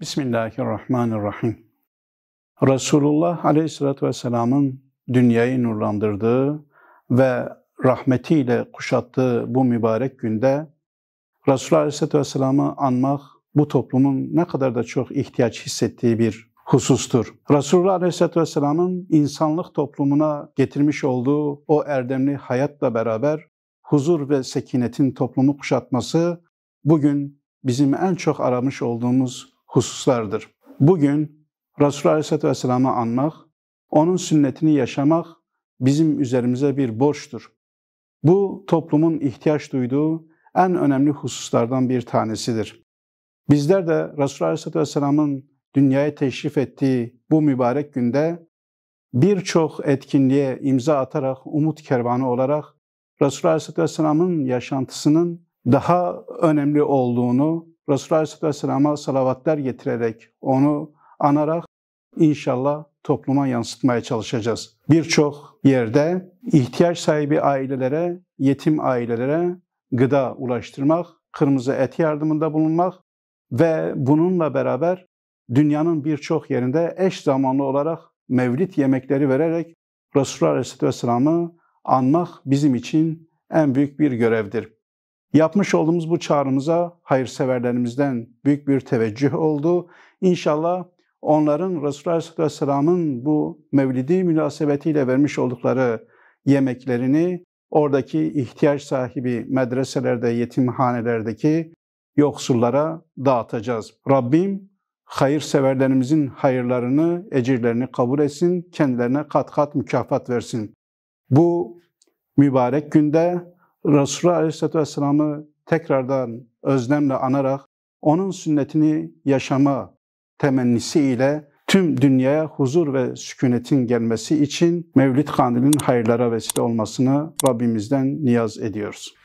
Bismillahirrahmanirrahim. Resulullah Aleyhisselatü Vesselam'ın dünyayı nurlandırdığı ve rahmetiyle kuşattığı bu mübarek günde Resulullah Aleyhisselatü Vesselam'ı anmak bu toplumun ne kadar da çok ihtiyaç hissettiği bir husustur. Resulullah Aleyhisselatü Vesselam'ın insanlık toplumuna getirmiş olduğu o erdemli hayatla beraber huzur ve sekinetin toplumu kuşatması bugün bizim en çok aramış olduğumuz hususlardır. Bugün Resulullah Aleyhisselatü Vesselam'ı anmak, onun sünnetini yaşamak bizim üzerimize bir borçtur. Bu toplumun ihtiyaç duyduğu en önemli hususlardan bir tanesidir. Bizler de Resulullah Aleyhisselatü Vesselam'ın dünyaya teşrif ettiği bu mübarek günde birçok etkinliğe imza atarak, umut kervanı olarak Resulullah Aleyhisselatü Vesselam'ın yaşantısının daha önemli olduğunu, Resulullah Aleyhisselatü Vesselam'a salavatlar getirerek, onu anarak inşallah topluma yansıtmaya çalışacağız. Birçok yerde ihtiyaç sahibi ailelere, yetim ailelere gıda ulaştırmak, kırmızı et yardımında bulunmak ve bununla beraber dünyanın birçok yerinde eş zamanlı olarak mevlid yemekleri vererek Resulullah Aleyhisselatü Vesselam'ı anmak bizim için en büyük bir görevdir. Yapmış olduğumuz bu çağrımıza hayırseverlerimizden büyük bir teveccüh oldu. İnşallah onların Resulullah Aleyhisselatü Vesselam'ın bu mevlidi münasebetiyle vermiş oldukları yemeklerini oradaki ihtiyaç sahibi medreselerde, yetimhanelerdeki yoksullara dağıtacağız. Rabbim hayırseverlerimizin hayırlarını, ecirlerini kabul etsin, kendilerine kat kat mükafat versin. Bu mübarek günde Resulullah Aleyhisselatü Vesselam'ı tekrardan özlemle anarak onun sünnetini yaşama temennisiyle tüm dünyaya huzur ve sükunetin gelmesi için Mevlid Kandili'nin hayırlara vesile olmasını Rabbimizden niyaz ediyoruz.